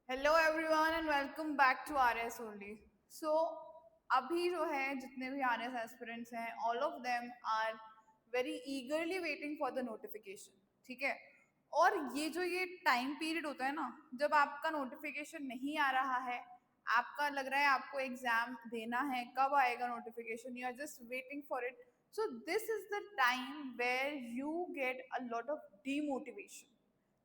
Hello everyone and welcome back to R S only. So अभी जो है जितने भी आर एस एस्पिरेंट्स हैं all of them are very eagerly waiting for the notification. ठीक है, और ये टाइम पीरियड होता है ना, जब आपका नोटिफिकेशन नहीं आ रहा है, आपका लग रहा है आपको एग्जाम देना है, कब आएगा notification, you are just waiting for it. So this is the time where you get a lot of demotivation.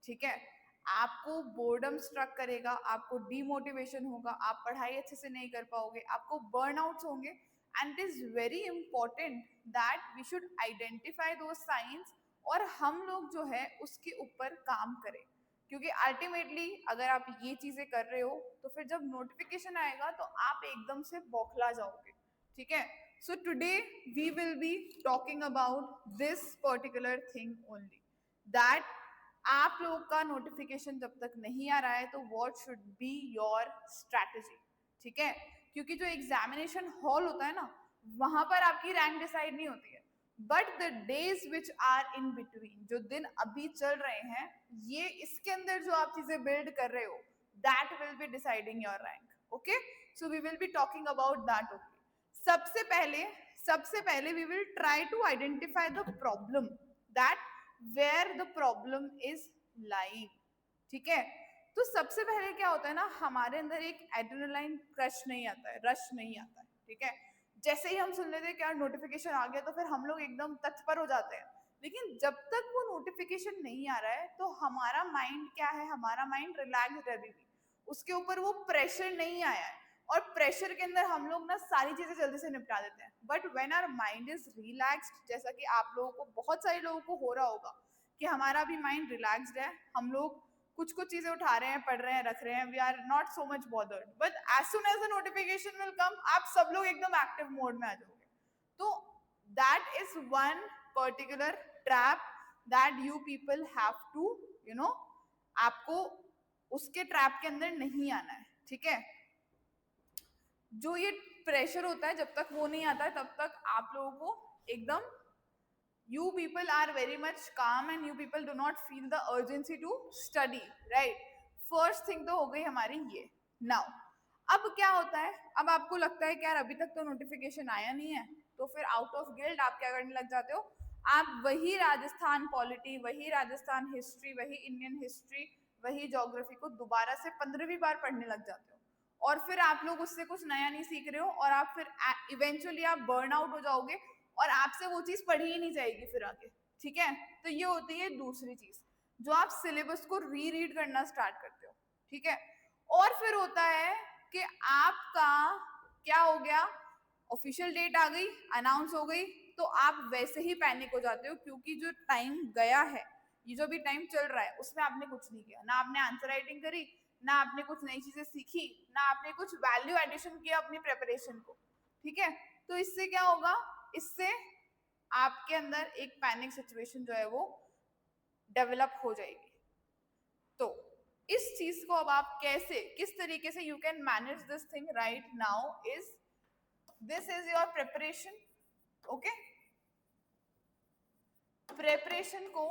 ठीक है, आपको बोर्डम स्ट्रक करेगा, आपको डीमोटिवेशन होगा, आप पढ़ाई अच्छे से नहीं कर पाओगे, आपको बर्नआउट्स होंगे। And it is very important that we should identify those signs और हम लोग जो है उसके ऊपर काम करें, क्योंकि अल्टीमेटली अगर आप ये चीजें कर रहे हो तो फिर जब नोटिफिकेशन आएगा तो आप एकदम से बौखला जाओगे। ठीक है, so today we will be talking about this particular thing only, that आप लोगों का नोटिफिकेशन जब तक नहीं आ रहा है तो what should be your strategy. ठीक है, क्योंकि जो एग्जामिनेशन हॉल होता है ना, वहां पर आपकी रैंक डिसाइड नहीं होती है, but the days which are in between, जो दिन अभी चल रहे हैं, ये इसके अंदर जो आप चीजें बिल्ड कर रहे हो, that will be deciding your rank. Okay, so we will be talking about that only. सबसे पहले we will try to identify the problem, that where the problem is lying. ठीक है, तो सबसे पहले क्या होता है ना, हमारे अंदर एक एड्रेनालाइन रश नहीं आता है। ठीक है, जैसे ही हम सुन लेते हैं क्या नोटिफिकेशन आ गया तो फिर हम लोग एकदम तत्पर हो जाते हैं, लेकिन जब तक वो नोटिफिकेशन नहीं आ रहा है तो हमारा माइंड क्या है, हमारा माइंड रिलैक्स है अभी भी, उसके ऊपर वो प्रेशर नहीं आया है, और प्रेशर के अंदर हम लोग ना सारी चीजें जल्दी से निपटा देते हैं। But when our mind is relaxed, जैसा कि आप लोगों को, बहुत सारे लोगों को हो रहा होगा कि हमारा भी माइंड रिलैक्स्ड है, हम लोग कुछ कुछ चीजें उठा रहे हैं, पढ़ रहे हैं, रख रहे हैं, we are not so much bothered, but as soon as the notification will come, आप सब लोग एकदम एक्टिव मोड में आ जाओगे। तो that is one particular trap that you people have to, you know, आपको उसके ट्रैप के अंदर नहीं आना है। ठीक है, जो ये प्रेशर होता है जब तक वो नहीं आता है तब तक आप लोगों को एकदम, you people are very much calm and you people do not feel the urgency to study, right? First thing तो हो गई हमारी ये। नाउ अब क्या होता है, अब आपको लगता है कि यार अभी तक तो नोटिफिकेशन आया नहीं है, तो फिर आउट ऑफ गिल्ट आप क्या करने लग जाते हो, आप वही राजस्थान पॉलिटी, वही राजस्थान हिस्ट्री, वही इंडियन हिस्ट्री, वही ज्योग्राफी को दोबारा से 15वीं बार पढ़ने लग जाते हो, और फिर आप लोग उससे कुछ नया नहीं सीख रहे हो, और आप फिर इवेंचुअली आप बर्न आउट हो जाओगे और आपसे वो चीज पढ़ी ही नहीं जाएगी फिर आगे। ठीक है, तो ये होती है दूसरी चीज, जो आप सिलेबस को री रीड करना स्टार्ट करते हो। ठीक है, और फिर होता है कि आपका क्या हो गया, ऑफिशियल डेट आ गई, अनाउंस हो गई, तो आप वैसे ही पैनिक हो जाते हो, क्योंकि जो टाइम गया है, ये जो भी टाइम चल रहा है, उसमें आपने कुछ नहीं किया, ना आपने आंसर राइटिंग करी, ना आपने कुछ नई चीजें सीखी, ना आपने कुछ वैल्यू एडिशन किया अपनी प्रेपरेशन को। ठीक है, तो इससे क्या होगा, इससे आपके अंदर एक पैनिक सिचुएशन जो है वो डेवलप हो जाएगी। तो इस चीज को अब आप कैसे, किस तरीके से you can manage this thing right now is, this is your preparation. Okay, preparation को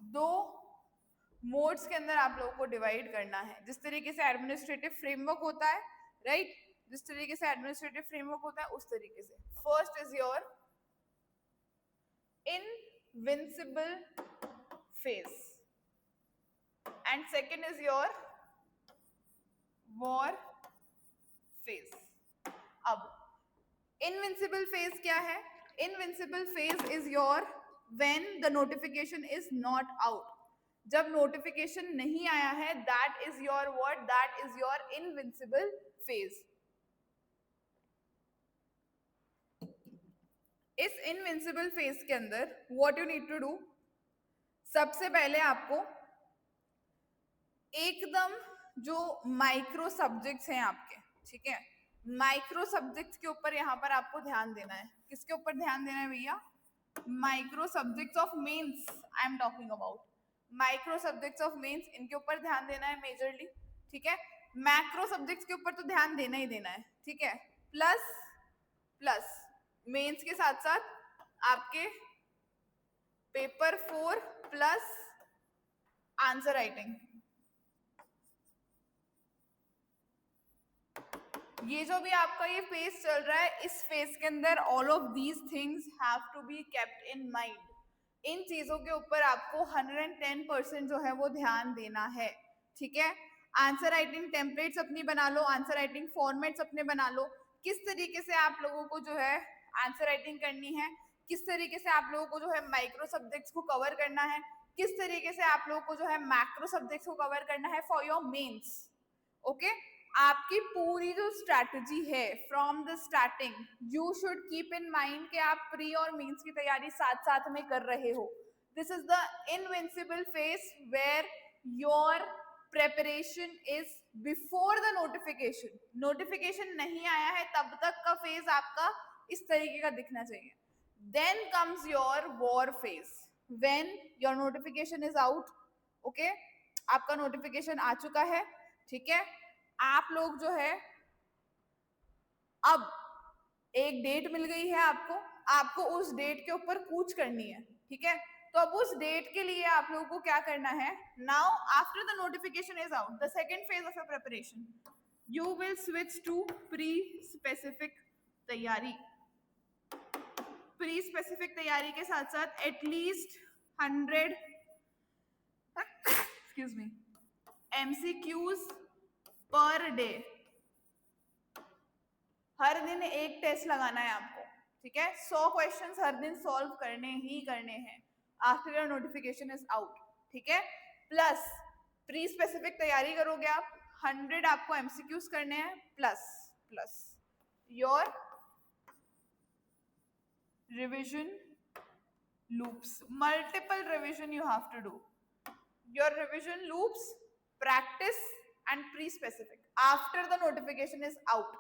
दो मोड्स के अंदर आप लोगों को डिवाइड करना है, जिस तरीके से एडमिनिस्ट्रेटिव फ्रेमवर्क होता है, राइट, जिस तरीके से एडमिनिस्ट्रेटिव फ्रेमवर्क होता है उस तरीके से। First is your invincible phase and second is your war phase। अब invincible phase क्या है, invincible phase is your when the notification is not out, जब नोटिफिकेशन नहीं आया है, that is your what, that is your invincible phase। इस invincible phase के अंदर what you need to do, सबसे पहले आपको एकदम जो माइक्रो सब्जेक्ट्स हैं आपके, ठीक है, माइक्रो सब्जेक्ट्स के ऊपर यहाँ पर आपको ध्यान देना है। किसके ऊपर ध्यान देना है भैया, micro subjects of mains I am talking about, micro subjects of mains, इनके ऊपर ध्यान देना है मेजरली। ठीक है, मैक्रो सब्जेक्ट्स के ऊपर तो ध्यान देना ही देना है। ठीक है, प्लस प्लस मेंस के साथ साथ आपके पेपर 4 प्लस आंसर राइटिंग, ये जो भी आपका ये फेज चल रहा है, इस फेज के अंदर all of these things have to be kept in mind. इन चीजों के ऊपर आपको 110% जो है वो ध्यान देना है, ठीक है। आंसर राइटिंग टेम्पलेट्स अपनी बना लो, आंसर राइटिंग फॉर्मेट्स अपने बना लो, किस तरीके से आप लोगों को जो है आंसर राइटिंग करनी है, किस तरीके से आप लोगों को जो है माइक्रो सब्जेक्ट्स को कवर करना है, किस तरीके से आप लोगों को जो है मैक्रो सब्जेक्ट्स को कवर करना है फॉर योर मेंस। ओके, आपकी पूरी जो स्ट्रैटेजी है from the starting, you should keep in mind कि आप प्री और मेंस की तैयारी साथ साथ में कर रहे हो। This is the invincible phase where your preparation is before the notification. Notification नहीं आया है तब तक का फेज आपका इस तरीके का दिखना चाहिए। Then comes your war phase when your notification is out. Okay, आपका नोटिफिकेशन आ चुका है, ठीक है। आप लोग जो है अब एक डेट मिल गई है आपको, आपको उस डेट के ऊपर कूच करनी है, ठीक है। तो अब उस डेट के लिए आप लोगों को क्या करना है, now after the notification is out, the second phase of your preparation, you will switch to pre specific तैयारी। प्री स्पेसिफिक तैयारी के साथ साथ at least 100 excuse me MCQs per day, हर दिन एक टेस्ट लगाना है आपको, ठीक है। 100 क्वेश्चंस हर दिन सॉल्व करने ही करने हैं after your notification is out, ठीक है। प्लस प्री स्पेसिफिक तैयारी करोगे आप, 100 आपको MCQs करने हैं, plus plus your revision loops, multiple revision you have to do, your revision loops, practice and pre-specific after the notification is out.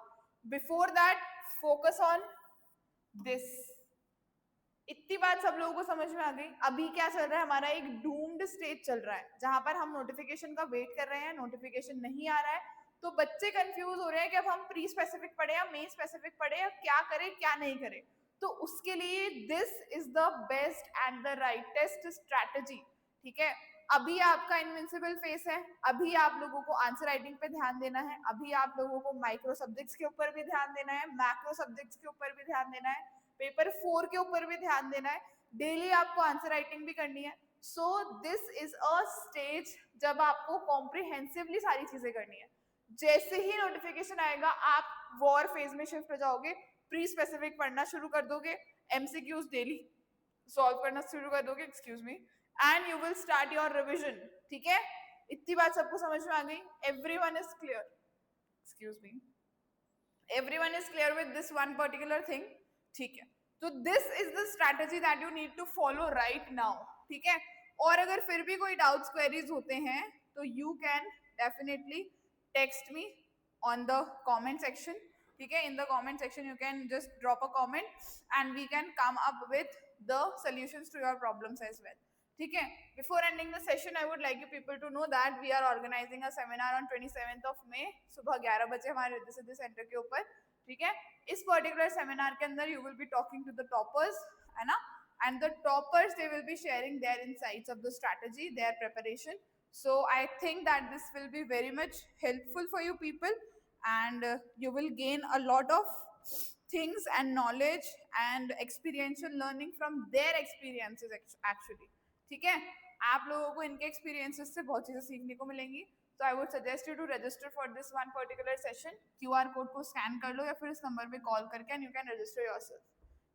Before that focus on this. इतनी बात सब लोगों को समझ में आ गई। अभी क्या चल रहा है, हमारा एक डूम्ड स्टेज चल रहा है जहां पर हम नोटिफिकेशन का वेट कर रहे हैं, नोटिफिकेशन नहीं आ रहा है, तो बच्चे कंफ्यूज हो रहे हैं कि अब हम प्री स्पेसिफिक पढ़े या मेन स्पेसिफिक पढ़े या क्या करें क्या नहीं करें। तो उसके लिए this is the best and the rightest strategy, ठीक है। अभी आपका इनविंसिबल फेस है, अभी आप लोगों को आंसर राइटिंग पे ध्यान देना है, अभी आप लोगों को माइक्रो सब्जेक्ट्स के ऊपर भी ध्यान देना है, मैक्रो सब्जेक्ट्स के ऊपर भी ध्यान देना है, पेपर 4 के ऊपर भी ध्यान देना है, डेली आपको आंसर राइटिंग भी करनी है। सो दिस इज अ स्टेज जब आपको कॉम्प्रिहेंसिवली सारी चीजें करनी है। जैसे ही नोटिफिकेशन आएगा आप वॉर फेज में शिफ्ट हो जाओगे, प्री स्पेसिफिक पढ़ना शुरू कर दोगे, MCQs डेली सॉल्व करना शुरू कर दोगे, excuse me, and you will start your revision, ठीक है। इतनी बात सबको समझ में आ गई? Everyone is clear? Excuse me, everyone is clear with this one particular thing, ठीक है। तो this is the strategy that you need to follow right now, ठीक है। और अगर फिर भी कोई डाउट्स क्वेरीज होते हैं तो you can definitely text me on the comment section, ठीक है। In the comment section you can just drop a comment and we can come up with the solutions to your problems as well, ठीक है। Before ending the session I would like you people to know that we are organising a seminar on 27th of May सुबह 11 बजे हमारे Riddhi Siddhi centre के ऊपर, ठीक है। इस पर्टिकुलर सेमिनार के अंदर you will be talking to the toppers, है ना, and the toppers they will be sharing their insights of the strategy, their preparation. So I think that this will be very much helpful for you people, and you will gain a lot of things and knowledge and experiential learning from their experiences actually, ठीक है। आप लोगों को इनके experiences से बहुत चीजें सीखने को मिलेंगी। So I would suggest you to register for this one particular session. QR code को स्कैन कर लो या फिर इस नंबर पे कॉल करके and you can register yourself.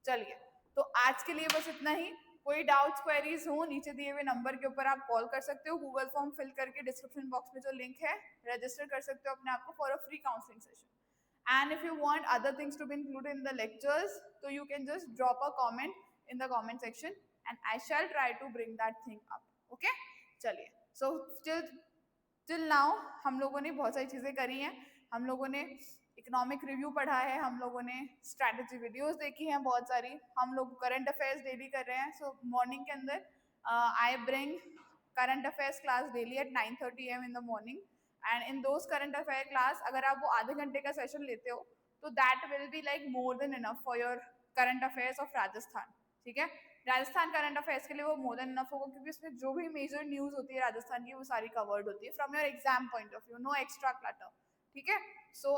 चलिए, तो आज के लिए बस इतना ही। कोई डाउट्स क्वेरीज हो नीचे दिए हुए नंबर के ऊपर आप कॉल कर सकते हो, गूगल फॉर्म फिल करके डिस्क्रिप्शन बॉक्स में जो लिंक है रजिस्टर कर सकते हो अपने आप को for a free counselling session. And if you want other things to be included in the lectures तो you can just drop a comment in the comment section and I shall try to bring that thing up, okay. चलिए, so till now हम लोगों ने बहुत सारी चीजें करी हैं, हम लोगों ने इकोनॉमिक रिव्यू पढ़ा है, हम लोगों ने स्ट्रैटेजी वीडियोस देखी हैं बहुत सारी, हम लोग करंट अफेयर्स डेली कर रहे हैं। सो मॉर्निंग के अंदर I bring current affairs class daily at 9:30 AM in the morning, and in those current affair class अगर आप वो आधे घंटे का सेशन लेते हो तो that will be like more than enough for your current affairs of Rajasthan, ठीक है। राजस्थान करंट अफेयर्स के लिए वो मोर देन इनफ होगा क्योंकि उसमें जो भी मेजर न्यूज होती है राजस्थान की वो सारी कवर्ड होती है from your exam point of view, no extra clutter, ठीक है. So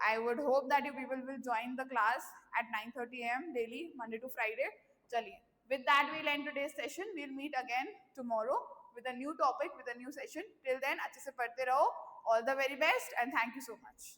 I would hope that you people will join the class at 9:30 a.m. daily, Monday to Friday. चलिए, with that we'll end today's session. We'll meet again tomorrow with a new topic, with a new session. Till then, अच्छे से पढ़ते रहो. All the very best and thank you so much.